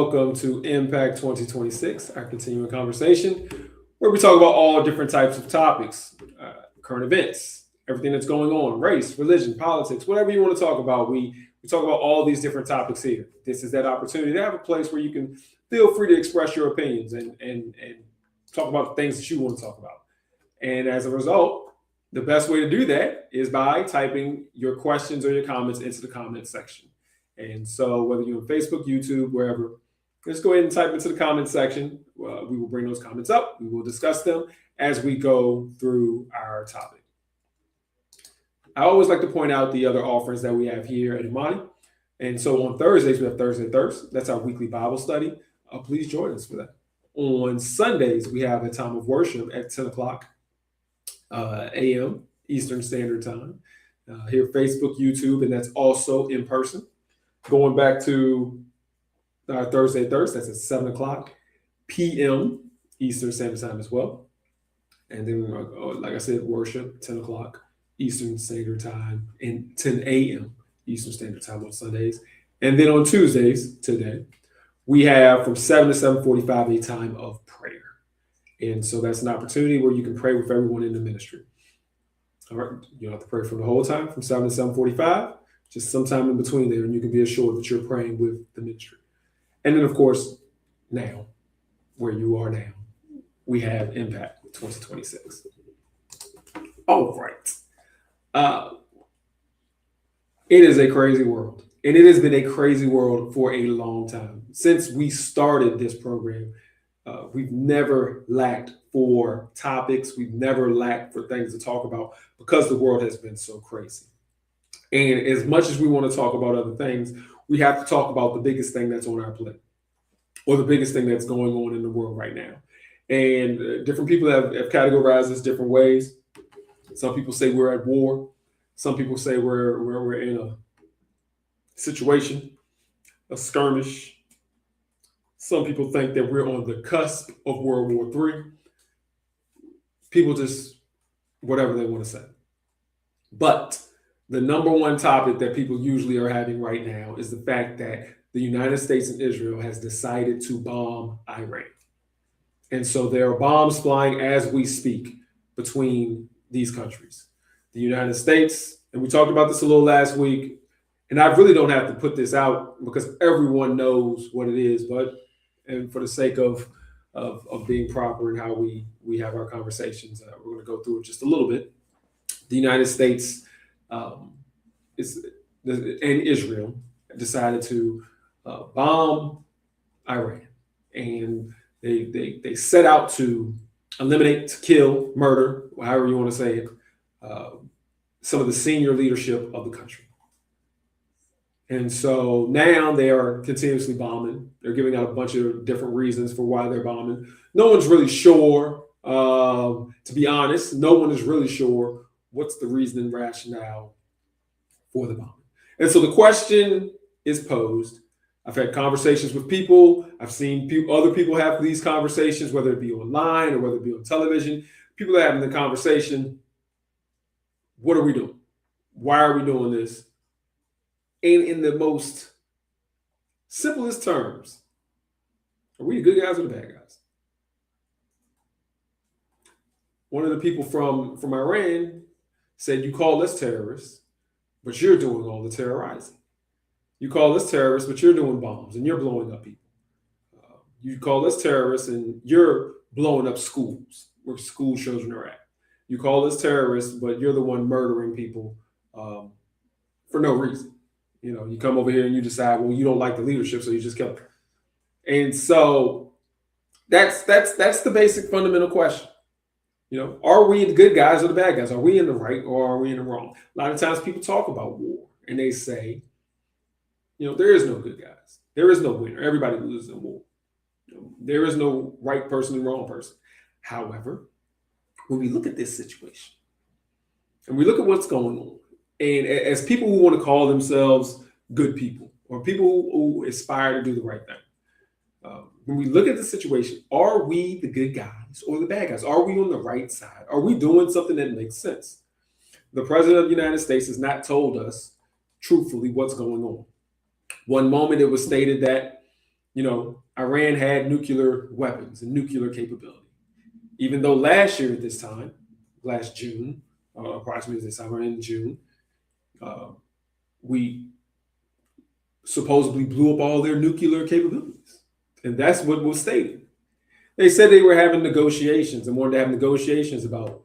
welcome to Impact 2026, our continuing conversation where we talk about all different types of topics, current events, everything that's going on, race, religion, politics, whatever you want to talk about. We talk about all these different topics here. This is that opportunity to have a place where you can feel free to express your opinions and talk about the things that you want to talk about. And as a result, the best way to do that is by typing your questions or your comments into the comment section. And so, whether you're on Facebook, YouTube, wherever, just go ahead and type into the comment section. We will bring those comments up. We will discuss them as we go through our topic. I always like to point out the other offerings that we have here at Imani. And so on Thursdays, we have Thursday Thirst. That's our weekly Bible study. Please join us for that. On Sundays, we have a time of worship at 10 o'clock a.m. Eastern Standard Time. Here, Facebook, YouTube, and that's also in person. Going back to our Thursday Thirst, that's at 7 o'clock p.m. Eastern Standard Time as well. And then, like I said, worship, 10 o'clock Eastern Standard Time and 10 a.m. Eastern Standard Time on Sundays. And then on Tuesdays, today, we have from 7 to 7:45 a time of prayer. And so that's an opportunity where you can pray with everyone in the ministry. All right, you don't have to pray for the whole time from 7 to 7:45. Just sometime in between there, and you can be assured that you're praying with the ministry. And then, of course, now, where you are now, we have Impact 2026. All right. It is a crazy world, and it has been a crazy world for a long time. Since we started this program, we've never lacked for topics. We've never lacked for things to talk about because the world has been so crazy. And as much as we want to talk about other things, we have to talk about the biggest thing that's on our plate or the biggest thing that's going on in the world right now. And different people have categorized this different ways. Some people say we're at war. Some people say we're in a situation, a skirmish. Some people think that we're on the cusp of World War III. People just, whatever they want to say. But the number one topic that people usually are having right now is the fact that the United States and Israel has decided to bomb Iran. And so there are bombs flying as we speak between these countries. The United States, and we talked about this a little last week, and I really don't have to put this out because everyone knows what it is, but and for the sake of being proper in how we have our conversations, we're going to go through it just a little bit. The United States and Israel decided to bomb Iran, and they set out to eliminate, to kill, murder, however you want to say it, some of the senior leadership of the country. And so now they are continuously bombing. They're giving out a bunch of different reasons for why they're bombing. No one's really sure, to be honest, no one is really sure what's the reason and rationale for the bombing. And so the question is posed. I've had conversations with people. I've seen other people have these conversations, whether it be online or whether it be on television. People are having the conversation, what are we doing? Why are we doing this? And in the most simplest terms, are we the good guys or the bad guys? One of the people from Iran said, you call us terrorists, but you're doing all the terrorizing. You call us terrorists, but you're doing bombs and you're blowing up people. You call us terrorists and you're blowing up schools where school children are at. You call us terrorists, but you're the one murdering people for no reason. You know, you come over here and you decide, well, you don't like the leadership, so you just kill them. And so that's the basic fundamental question. You know, are we the good guys or the bad guys? Are we in the right or are we in the wrong? A lot of times people talk about war and they say, you know, there is no good guys. There is no winner. Everybody loses in war. You know, there is no right person and wrong person. However, when we look at this situation and we look at what's going on, and as people who want to call themselves good people or people who aspire to do the right thing, when we look at the situation, are we the good guys or the bad guys? Are we on the right side? Are we doing something that makes sense? The president of the United States has not told us truthfully what's going on. One moment it was stated that Iran had nuclear weapons and nuclear capability. Even though last year at this time, last June, approximately this time, we're in June, uh, we supposedly blew up all their nuclear capabilities. And that's what was stated. They said they were having negotiations and wanted to have negotiations about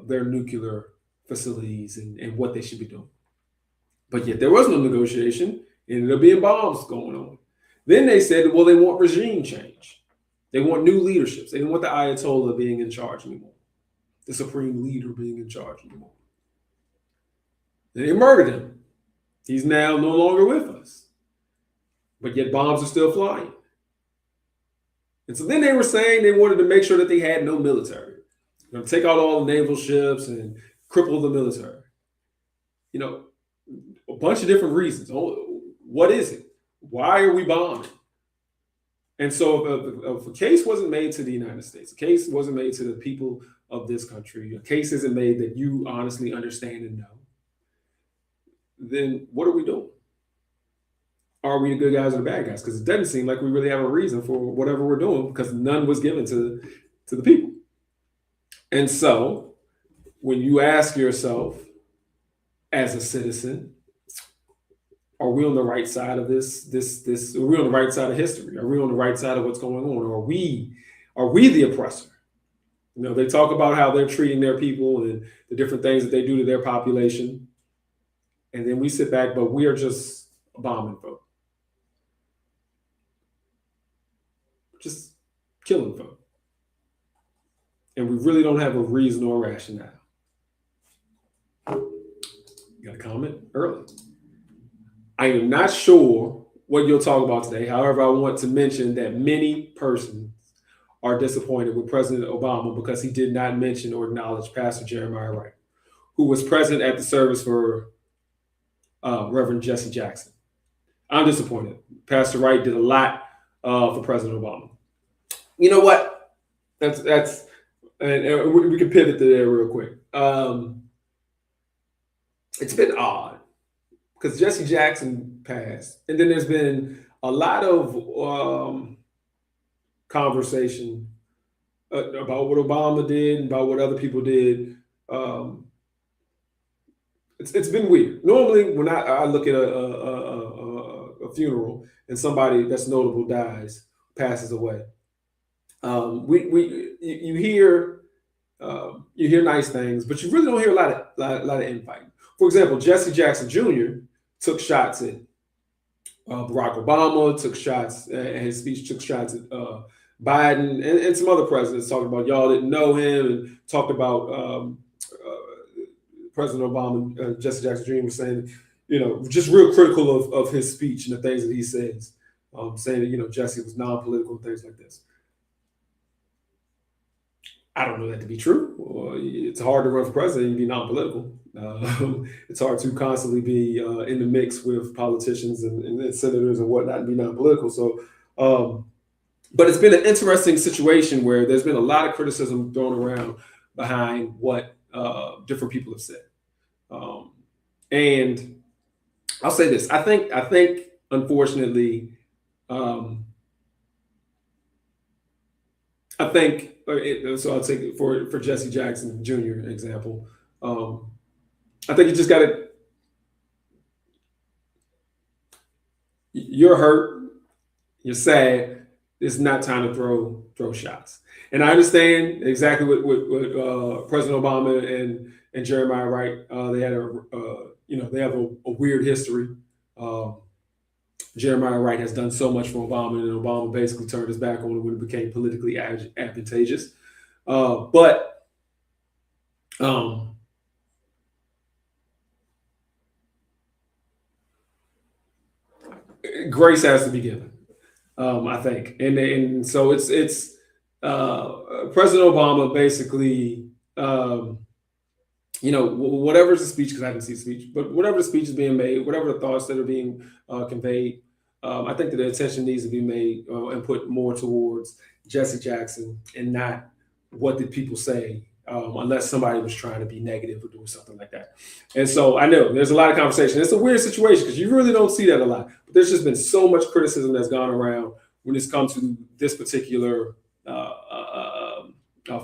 their nuclear facilities and what they should be doing. But yet there was no negotiation. It ended up being bombs going on. Then they said, well, they want regime change. They want new leaderships. They didn't want the Ayatollah being in charge anymore, the supreme leader being in charge anymore. And they murdered him. He's now no longer with us. But yet bombs are still flying. And so then they were saying they wanted to make sure that they had no military. Take out all the naval ships and cripple the military. A bunch of different reasons. Oh, what is it? Why are we bombing? And so if a case wasn't made to the United States, a case wasn't made to the people of this country, a case isn't made that you honestly understand and know, then what are we doing? Are we the good guys or the bad guys? Because it doesn't seem like we really have a reason for whatever we're doing because none was given to the people. And so when you ask yourself as a citizen, are we on the right side of this? Are we on the right side of history? Are we on the right side of what's going on? Or are we the oppressor? They talk about how they're treating their people and the different things that they do to their population. And then we sit back, but we are just bombing folk. Just killing folk. And we really don't have a reason or rationale. You got a comment early? I am not sure what you'll talk about today. However, I want to mention that many persons are disappointed with President Obama because he did not mention or acknowledge Pastor Jeremiah Wright, who was present at the service for Reverend Jesse Jackson. I'm disappointed. Pastor Wright did a lot for President Obama. You know what? That's and we can pivot to there real quick. It's been odd because Jesse Jackson passed, and then there's been a lot of conversation about what Obama did and about what other people did. It's been weird. Normally, when I look at a funeral and somebody that's notable dies, passes away, you hear nice things, but you really don't hear a lot of infighting. For example, Jesse Jackson Jr. took shots at Barack Obama, took shots at his speech, took shots at Biden and some other presidents, talking about y'all didn't know him, and talked about President Obama. Jesse Jackson Jr. was saying, just real critical of his speech and the things that he says, saying that, Jesse was non-political and things like this. I don't know that to be true. It's hard to run for president and be non-political. It's hard to constantly be in the mix with politicians and senators and whatnot and be non-political. So, but it's been an interesting situation where there's been a lot of criticism thrown around behind what different people have said. And I'll say this: I think, unfortunately, so I'll take it for Jesse Jackson Jr. example. I think you just got to. You're hurt. You're sad. It's not time to throw shots. And I understand exactly what President Obama and Jeremiah Wright. They had they have a weird history. Jeremiah Wright has done so much for Obama, and Obama basically turned his back on it when it became politically advantageous. But grace has to be given, I think, and so it's President Obama basically, whatever's the speech, because I haven't seen the speech, but whatever the speech is being made, whatever the thoughts that are being conveyed, I think that the attention needs to be made and put more towards Jesse Jackson and not what did people say unless somebody was trying to be negative or doing something like that. And so I know there's a lot of conversation. It's a weird situation because you really don't see that a lot. But there's just been so much criticism that's gone around when it's come to this particular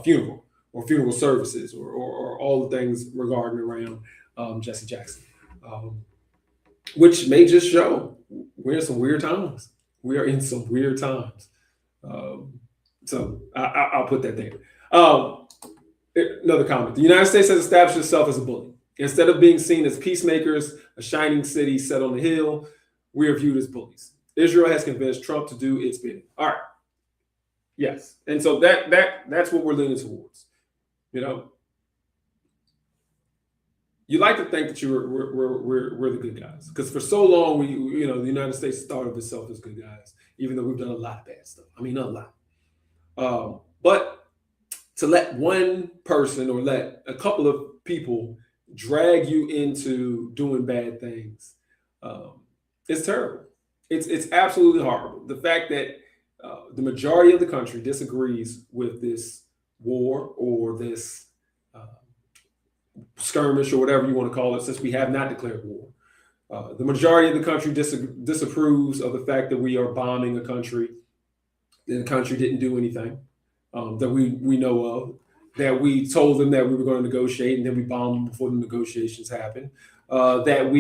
funeral or funeral services or all the things regarding around Jesse Jackson, which may just show we're in some weird times. We are in some weird times. So I'll put that there. Another comment. The United States has established itself as a bully. Instead of being seen as peacemakers, a shining city set on the hill, we are viewed as bullies. Israel has convinced Trump to do its bidding. All right. Yes. And so that's what we're leaning towards. You know, you like to think that we're the good guys because for so long the United States thought of itself as good guys, even though we've done a lot of bad stuff. I mean, not a lot. But to let one person or let a couple of people drag you into doing bad things, it's terrible. It's absolutely horrible. The fact that the majority of the country disagrees with this war or this skirmish or whatever you want to call it, since we have not declared war. The majority of the country disapproves of the fact that we are bombing a country. The country didn't do anything that we know of. That we told them that we were going to negotiate, and then we bombed them before the negotiations happened. That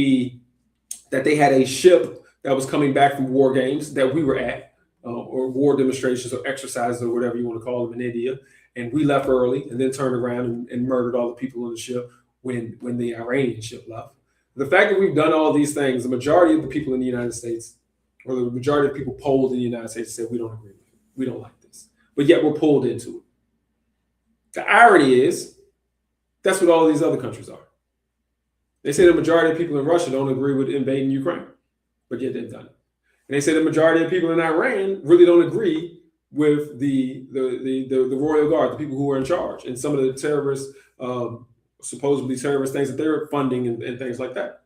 they had a ship that was coming back from war games that we were at, or war demonstrations or exercises or whatever you want to call them in India. And we left early and then turned around and murdered all the people on the ship when the Iranian ship left. The fact that we've done all these things, the majority of the people in the United States, or the majority of people polled in the United States said, we don't agree with it. We don't like this. But yet we're pulled into it. The irony is that's what all these other countries are. They say the majority of people in Russia don't agree with invading Ukraine, but yet they've done it. And they say the majority of people in Iran really don't agree with the royal guard, the people who are in charge, and some of the terrorists, supposedly terrorist things that they're funding and things like that.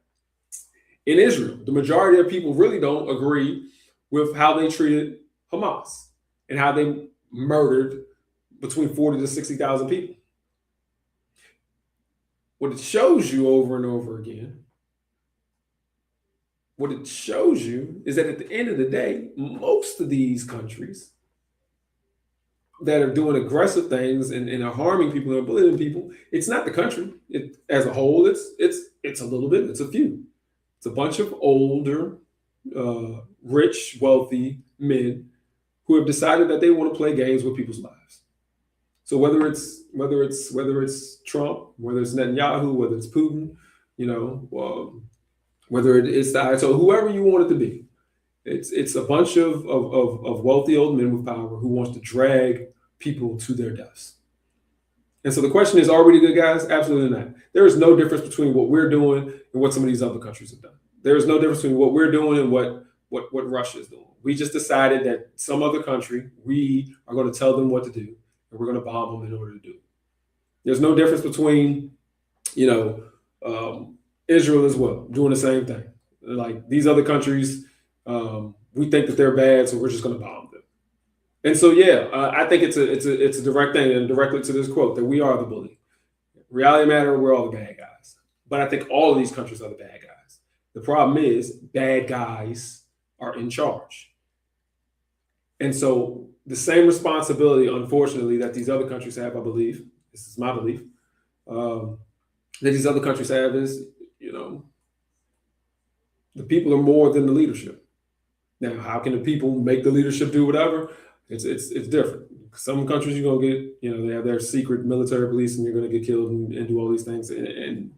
In Israel, the majority of people really don't agree with how they treated Hamas and how they murdered between 40 to 60,000 people. What it shows you over and over again, what it shows you is that at the end of the day, most of these countries that are doing aggressive things and are harming people and bullying people, it's not the country. It as a whole, it's a little bit, it's a few. It's a bunch of older, rich, wealthy men who have decided that they want to play games with people's lives. So whether it's Trump, whether it's Netanyahu, whether it's Putin, whether it's the Ayatollah, whoever you want it to be, it's a bunch of wealthy old men with power who wants to drag people to their deaths. And so the question is, are we the good guys? Absolutely not. There is no difference between what we're doing and what some of these other countries have done. There is no difference between what we're doing and what Russia is doing. We just decided that some other country, we are going to tell them what to do, and we're going to bomb them in order to do it. There's no difference between, Israel as well, doing the same thing. Like these other countries, we think that they're bad, so we're just going to bomb them. And so, I think it's a direct thing, and directly to this quote, that we are the bully. Reality matter, we're all the bad guys. But I think all of these countries are the bad guys. The problem is bad guys are in charge. And so the same responsibility, unfortunately, that these other countries have, I believe, this is my belief, that these other countries have is, the people are more than the leadership. Now, how can the people make the leadership do whatever? It's different. Some countries you're gonna get, they have their secret military police, and you're gonna get killed and do all these things. And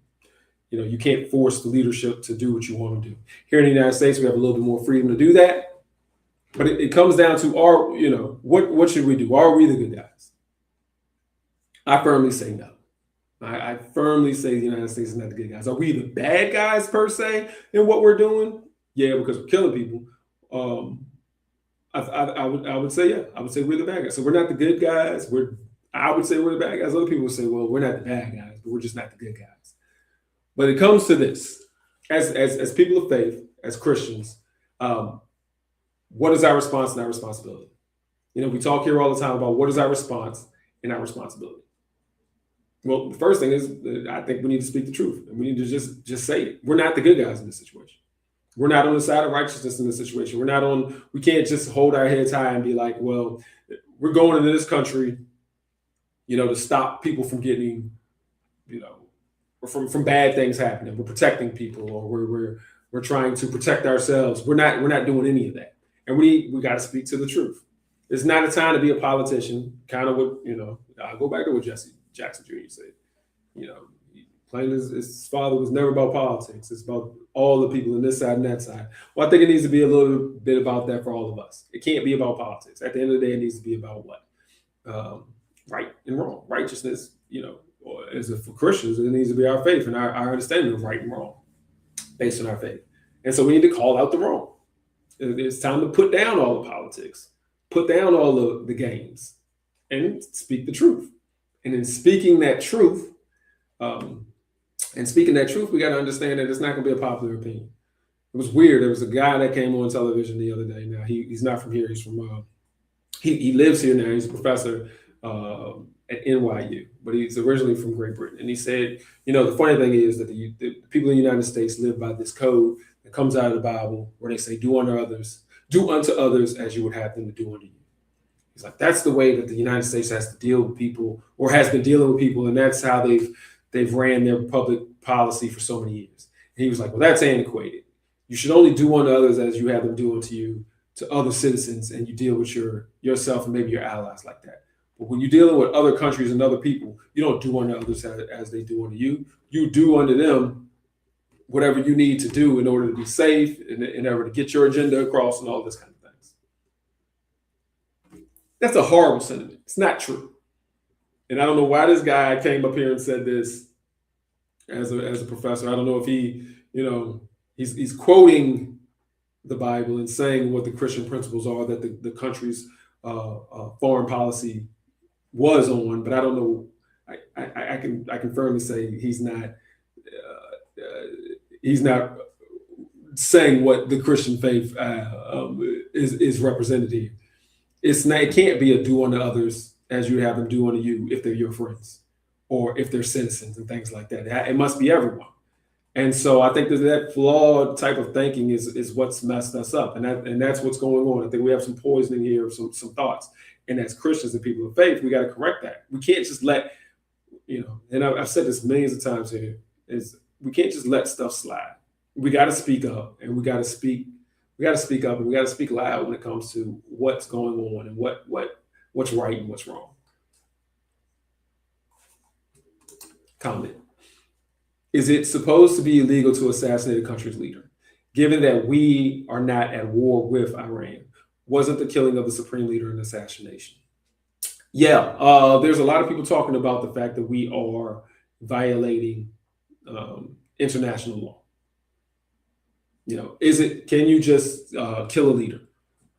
you can't force the leadership to do what you want to do. Here in the United States, we have a little bit more freedom to do that. But it comes down to what should we do? Are we the good guys? I firmly say no. I firmly say the United States is not the good guys. Are we the bad guys per se in what we're doing? Yeah, because we're killing people. I would say, yeah. I would say we're the bad guys. So we're not the good guys. I would say we're the bad guys. Other people would say, well, we're not the bad guys, but we're just not the good guys. But it comes to this, as people of faith, as Christians, what is our response and our responsibility? We talk here all the time about what is our response and our responsibility. Well, the first thing is I think we need to speak the truth, and we need to just say it. We're not the good guys in this situation. We're not on the side of righteousness in this situation. We're not on. We can't just hold our heads high and be like, well, we're going into this country, to stop people from getting, or from bad things happening. We're protecting people, or we're trying to protect ourselves. We're not doing any of that, and we got to speak to the truth. It's not a time to be a politician. Kind of what I'll go back to what Jesse Jackson Jr. said. Plain as his father was never about politics. It's about all the people on this side and that side. Well, I think it needs to be a little bit about that for all of us. It can't be about politics. At the end of the day, it needs to be about what? Right and wrong. Righteousness, for Christians, it needs to be our faith and our understanding of right and wrong based on our faith. And so we need to call out the wrong. It's time to put down all the politics, put down all the games, and speak the truth. And in speaking that truth, we got to understand that it's not going to be a popular opinion. It was weird. There was a guy that came on television the other day. Now he's not from here. He's from he lives here now. He's a professor at NYU, but he's originally from Great Britain. And he said, the funny thing is that the people in the United States live by this code that comes out of the Bible, where they say, "Do unto others as you would have them to do unto you." He's like, that's the way that the United States has to deal with people, or has been dealing with people, and that's how they've ran their public policy for so many years. And he was like, well, that's antiquated. You should only do unto others as you have them do unto you, to other citizens, and you deal with yourself and maybe your allies like that. But when you're dealing with other countries and other people, you don't do unto others as they do unto you. You do unto them whatever you need to do in order to be safe, in order to get your agenda across, and all this kind of things. That's a horrible sentiment. It's not true. And I don't know why this guy came up here and said this as a professor. I don't know if he's quoting the Bible and saying what the Christian principles are that the country's foreign policy was on, but I don't know. I can firmly say he's not saying what the Christian faith is represented here. It can't be a do unto others as you have them do unto you if they're your friends or if they're citizens and things like that. It must be everyone. And so I think that flawed type of thinking is what's messed us up. And that's what's going on. I think we have some poisoning here, some thoughts. And as Christians and people of faith, we got to correct that. We can't just let, and I've said this millions of times here, is we can't just let stuff slide. We got to speak up, and we got to speak up, and we got to speak loud when it comes to what's going on and what's right and what's wrong. Comment. Is it supposed to be illegal to assassinate a country's leader? Given that we are not at war with Iran, wasn't the killing of the supreme leader an assassination? Yeah, there's a lot of people talking about the fact that we are violating international law. Can you just kill a leader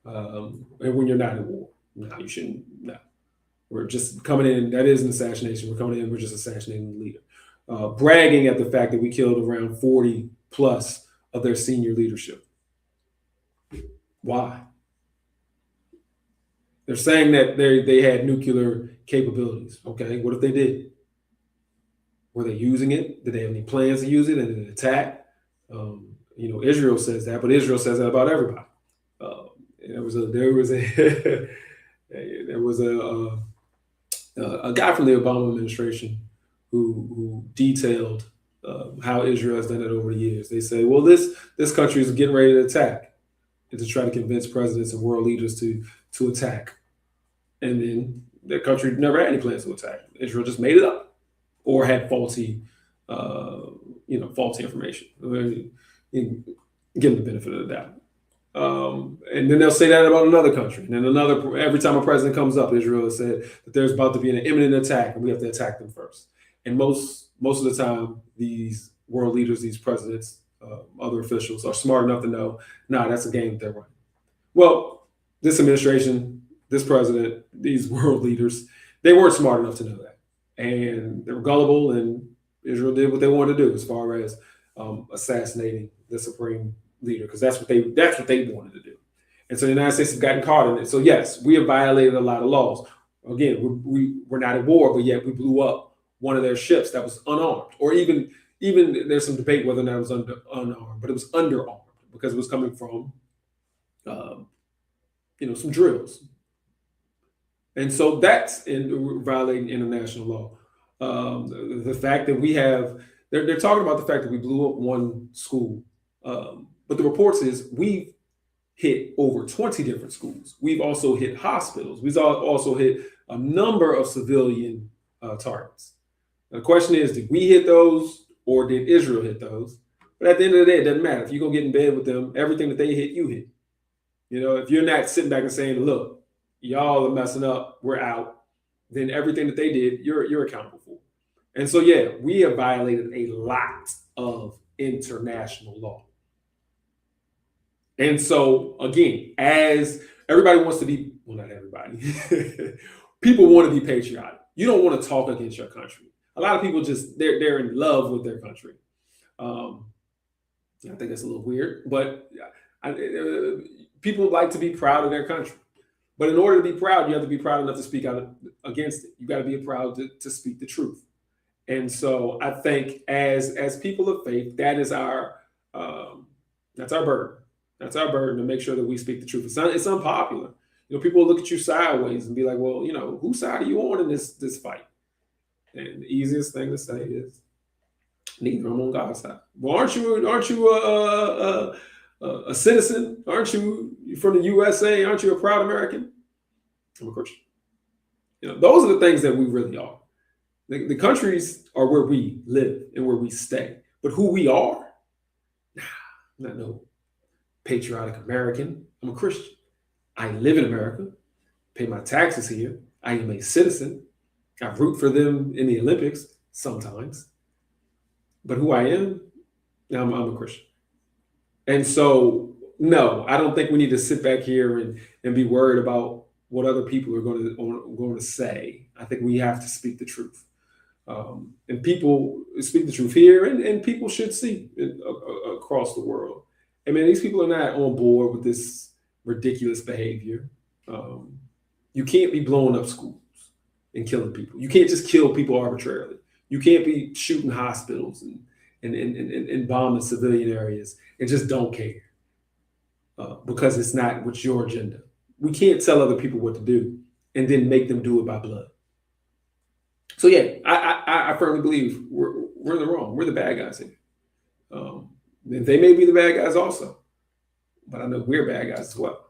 when you're not at war? No, you shouldn't. No, we're just coming in. That is an assassination. We're coming in. We're just assassinating the leader. Bragging at the fact that we killed around 40 plus of their senior leadership. Why? They're saying that they had nuclear capabilities. Okay, what if they did? Were they using it? Did they have any plans to use it and an attack? Israel says that, but Israel says that about everybody. There was a guy from the Obama administration who detailed how Israel has done it over the years. They say, well, this country is getting ready to attack, and to try to convince presidents and world leaders to attack. And then the country never had any plans to attack. Israel just made it up or had faulty information. Give them the benefit of the doubt. And then they'll say that about another country. And then every time a president comes up, Israel has said that there's about to be an imminent attack and we have to attack them first. And most of the time, these world leaders, these presidents, other officials are smart enough to know, that's a game that they're running. Well, this administration, this president, these world leaders, they weren't smart enough to know that. And they were gullible, and Israel did what they wanted to do as far as assassinating the supreme leader, because that's what they wanted to do. And so the United States have gotten caught in it. So yes, we have violated a lot of laws. Again, we're not at war, but yet we blew up one of their ships that was unarmed, or even there's some debate whether or not it was unarmed, but it was underarmed because it was coming from um, some drills, and so that's violating international law. The fact that we have they're talking about the fact that we blew up one school, but the reports is we've hit over 20 different schools. We've also hit hospitals. We've also hit a number of civilian targets. Now, the question is, did we hit those or did Israel hit those? But at the end of the day, it doesn't matter. If you're going to get in bed with them, everything that they hit, you hit. If you're not sitting back and saying, look, y'all are messing up, we're out, then everything that they did, you're accountable for. And so, yeah, we have violated a lot of international law. And so, again, as everybody wants to be, well, not everybody, people want to be patriotic. You don't want to talk against your country. A lot of people they're in love with their country. I think that's a little weird, but people like to be proud of their country. But in order to be proud, you have to be proud enough to speak out against it. You got to be proud to speak the truth. And so I think as people of faith, that's our burden. That's our burden to make sure that we speak the truth. It's unpopular. People will look at you sideways and be like, well, whose side are you on in this fight? And the easiest thing to say is, neither. I'm on God's side. Well, aren't you a citizen? Aren't you from the USA? Aren't you a proud American? I'm a Christian. Those are the things that we really are. The countries are where we live and where we stay. But who we are, I'm not no patriotic American. I'm a Christian. I live in America, pay my taxes here. I am a citizen. I root for them in the Olympics sometimes. But who I am, I'm a Christian. And so, no, I don't think we need to sit back here and be worried about what other people are going to say. I think we have to speak the truth. And people speak the truth here, and people should see it across the world. I mean, these people are not on board with this ridiculous behavior. You can't be blowing up schools and killing people. You can't just kill people arbitrarily. You can't be shooting hospitals and bombing civilian areas and just don't care because it's not what's your agenda. We can't tell other people what to do and then make them do it by blood. So yeah, I firmly believe we're in the wrong. We're the bad guys here. And they may be the bad guys also, but I know we're bad guys as well.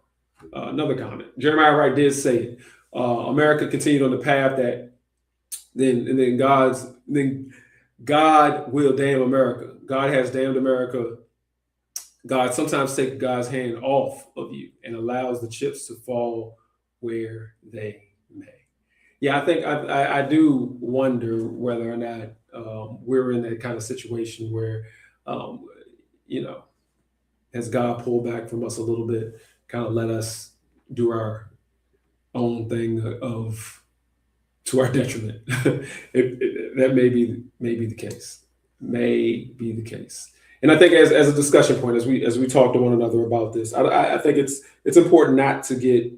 Another comment. Jeremiah Wright did say it. America continued on the path that then God will damn America. God has damned America. God sometimes takes God's hand off of you and allows the chips to fall where they may. Yeah, I think I do wonder whether or not we're in that kind of situation where, has God pulled back from us a little bit, kind of let us do our own thing to our detriment. That may be the case. May be the case. And I think as a discussion point, as we talk to one another about this, I think it's important not to get.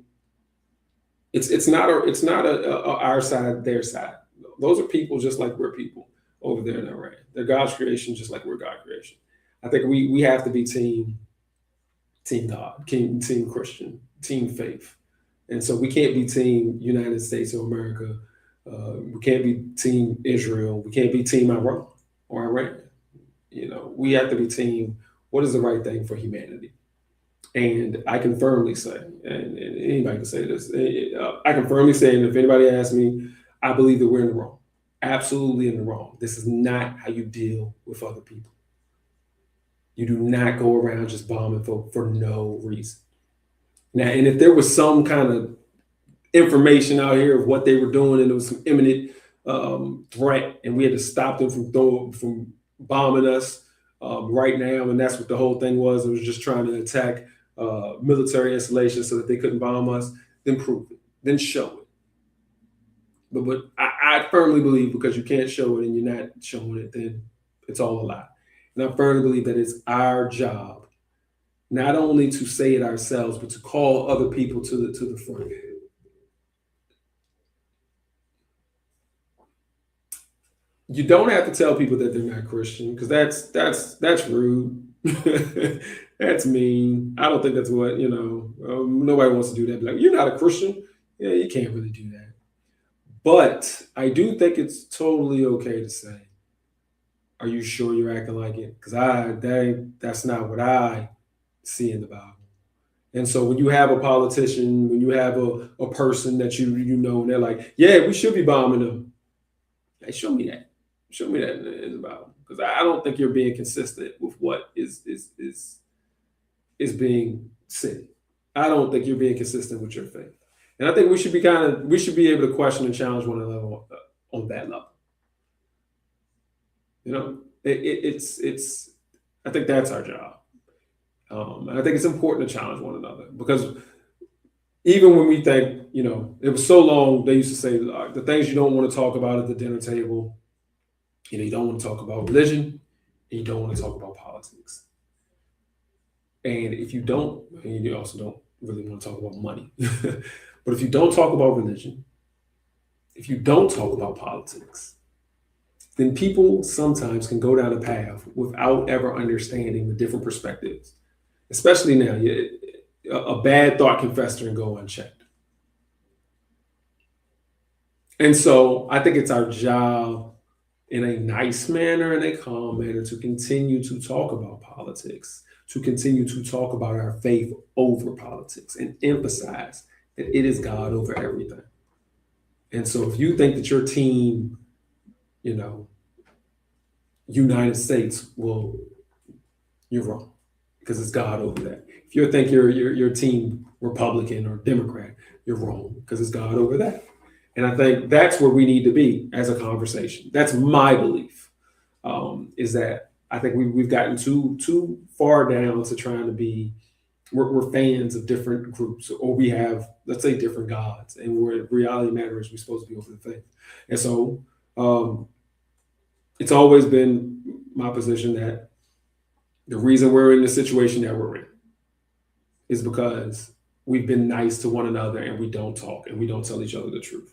It's not our side, their side. Those are people just like we're people over there in Iran. They're God's creation, just like we're God's creation. I think we have to be team God, team Christian, team faith. And so we can't be team United States of America. We can't be team Israel. We can't be team Iran or Iran. We have to be team what is the right thing for humanity. And I can firmly say, and anybody can say this, I can firmly say, and if anybody asks me, I believe that we're in the wrong. Absolutely in the wrong. This is not how you deal with other people. You do not go around just bombing folk for no reason. Now, and if there was some kind of information out here of what they were doing and there was some imminent threat and we had to stop them from bombing us right now, and that's what the whole thing was, it was just trying to attack military installations so that they couldn't bomb us, then prove it, then show it. But I firmly believe because you can't show it and you're not showing it, then it's all a lie. And I firmly believe that it's our job not only to say it ourselves, but to call other people to the front. You don't have to tell people that they're not Christian because that's rude. That's mean. I don't think that's what nobody wants to do that. Be like, you're not a Christian. Yeah, you can't really do that. But I do think it's totally okay to say, "Are you sure you're acting like it?" Because that's not what I see in the Bible. And so when you have a politician, when you have a person that you know, and they're like, "Yeah, we should be bombing them." Hey, show me that. Show me that in the Bible, because I don't think you're being consistent with what is being said. I don't think you're being consistent with your faith, and I think we should be able to question and challenge one another on that level. You know, it's I think that's our job, and I think it's important to challenge one another because even when we think, it was so long, they used to say the things you don't want to talk about at the dinner table. You don't want to talk about religion, and you don't want to talk about politics. And if you don't, and you also don't really want to talk about money. But if you don't talk about religion, if you don't talk about politics, then people sometimes can go down a path without ever understanding the different perspectives. Especially now, a bad thought can fester and go unchecked. And so I think it's our job in a nice manner and a calm manner to continue to talk about politics, to continue to talk about our faith over politics and emphasize that it is God over everything. And so if you think that your team, you know, United States, well, you're wrong because it's God over that. If you think your team Republican or Democrat, you're wrong because it's God over that. And I think that's where we need to be as a conversation. That's my belief. Is that I think we've gotten too far down to trying to be. We're fans of different groups, or we have, let's say, different gods, and where reality matters, we're supposed to be over the faith. And so it's always been my position that the reason we're in the situation that we're in is because we've been nice to one another and we don't talk and we don't tell each other the truth.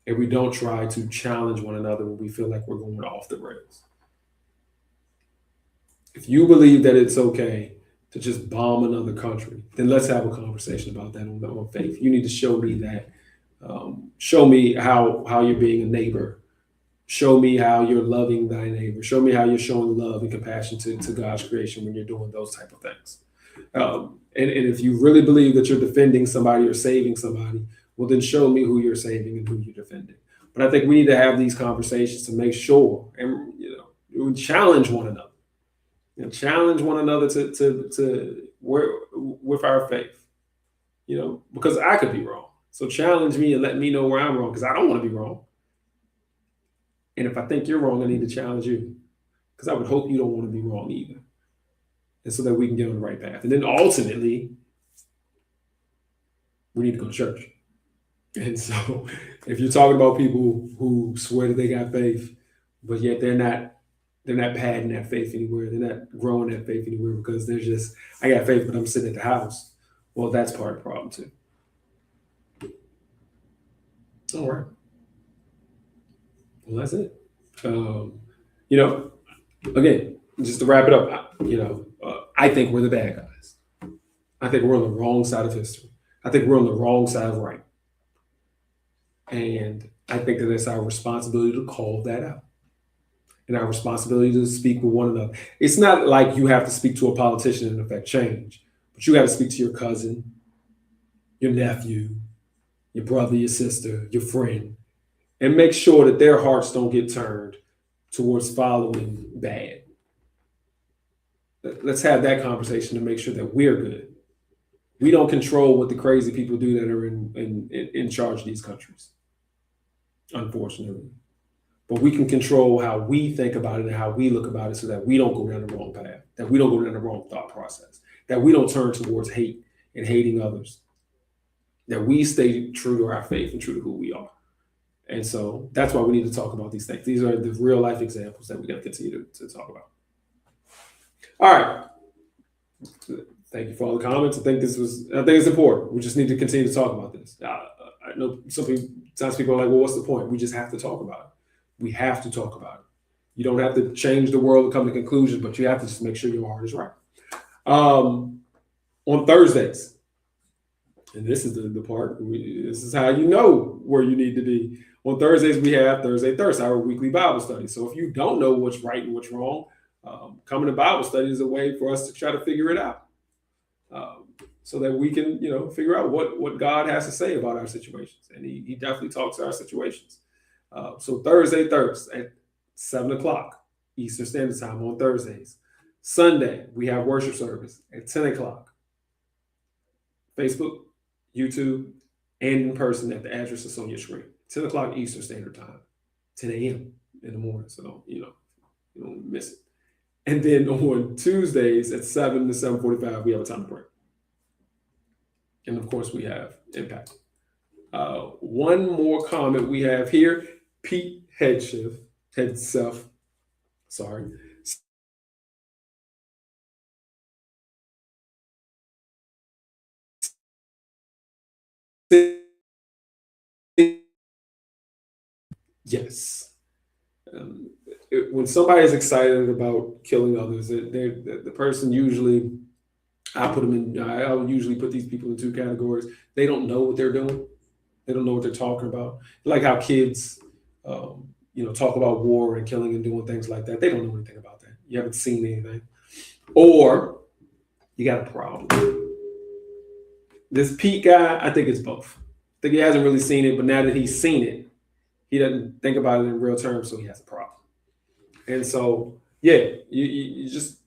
And we don't try to challenge one another when we feel like we're going off the rails. If you believe that it's okay to just bomb another country, then let's have a conversation about that on faith. You need to show me that. Show me how you're being a neighbor. Show me how you're loving thy neighbor. Show me how you're showing love and compassion to God's creation when you're doing those type of things. And if you really believe that you're defending somebody or saving somebody, well, then show me who you're saving and who you're defending. But I think we need to have these conversations to make sure, and challenge one another, challenge one another to where with our faith, because I could be wrong. So challenge me and let me know where I'm wrong, because I don't want to be wrong. And if I think you're wrong, I need to challenge you, because I would hope you don't want to be wrong either, and so that we can get on the right path. And then ultimately, we need to go to church. And so, if you're talking about people who swear that they got faith, but yet they're not padding that faith anywhere, they're not growing that faith anywhere because they're just, I got faith, but I'm sitting at the house. Well, that's part of the problem too. All right. Well, that's it. Again, just to wrap it up, I think we're the bad guys. I think we're on the wrong side of history. I think we're on the wrong side of right. And I think that it's our responsibility to call that out and our responsibility to speak with one another. It's not like you have to speak to a politician and affect change, but you got to speak to your cousin, your nephew, your brother, your sister, your friend, and make sure that their hearts don't get turned towards following bad. Let's have that conversation to make sure that we're good. We don't control what the crazy people do that are in charge of these countries, unfortunately. But we can control how we think about it and how we look about it so that we don't go down the wrong path, that we don't go down the wrong thought process, that we don't turn towards hate and hating others, that we stay true to our faith and true to who we are. And so that's why we need to talk about these things. These are the real life examples that we're going to continue to talk about. All right. Thank you for all the comments. I think it's important. We just need to continue to talk about this. I know sometimes people are like, well, what's the point? We just have to talk about it. We have to talk about it. You don't have to change the world and come to conclusions, but you have to just make sure your heart is right. On Thursdays, and this is the part, this is how you know where you need to be. On Thursdays, we have Thursday Thirst, our weekly Bible study. So if you don't know what's right and what's wrong, coming to Bible study is a way for us to try to figure it out, so that we can, figure out what God has to say about our situations. And he definitely talks to our situations. So Thursday Thirst at 7 o'clock Eastern Standard Time on Thursdays. Sunday, we have worship service at 10 o'clock. Facebook, YouTube, and in person at the address that's on your screen. 10 o'clock Eastern Standard Time, 10 a.m. in the morning. So don't miss it. And then on Tuesdays at 7 to 7:45, we have a time to pray. And of course, we have Impact. One more comment we have here. Pete Headself, sorry. Yes. When somebody is excited about killing others, the person usually, I'll usually put these people in two categories. They don't know what they're doing. They don't know what they're talking about. Like how kids, talk about war and killing and doing things like that. They don't know anything about that. You haven't seen anything. Or you got a problem. This Pete guy, I think it's both. I think he hasn't really seen it, but now that he's seen it, he doesn't think about it in real terms, so he has a problem. And so, yeah, you just,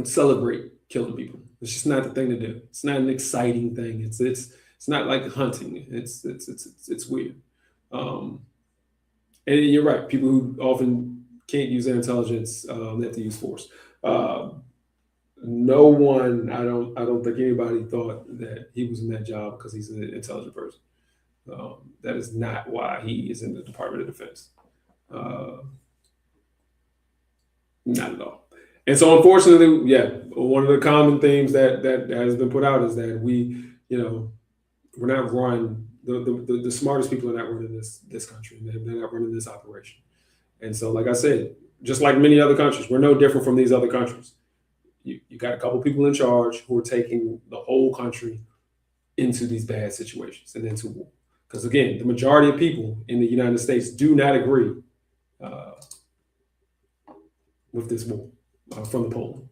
celebrate killing people. It's just not the thing to do. It's not an exciting thing. It's not like hunting. It's weird. And you're right. People who often can't use their intelligence, they have to use force. No one, I don't think anybody thought that he was in that job because he's an intelligent person. That is not why he is in the Department of Defense. Not at all. And so, unfortunately, yeah, one of the common themes that has been put out is that we're not run. The smartest people are not running this country. They're not running this operation. And so, like I said, just like many other countries, we're no different from these other countries. You got a couple people in charge who are taking the whole country into these bad situations and into war. Because again, the majority of people in the United States do not agree with this war from the polling.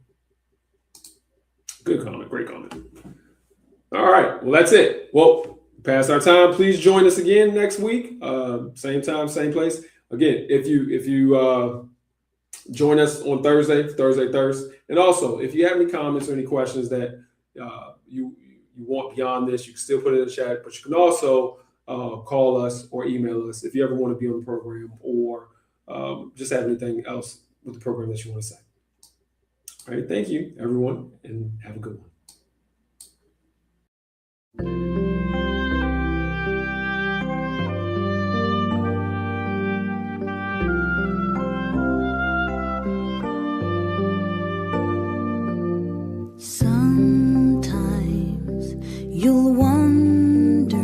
Good comment, great comment. All right, well, that's it. Well, past our time. Please join us again next week. Same time, same place. Again, if you join us on Thursday Thirst. And also, if you have any comments or any questions that you want beyond this, you can still put it in the chat, but you can also call us or email us if you ever want to be on the program or just have anything else with the program that you want to say. All right, thank you, everyone, and have a good one. Sometimes you'll wonder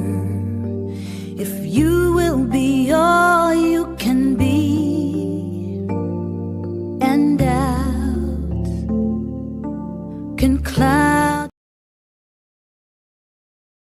if you will be all you can be, and doubts can cloud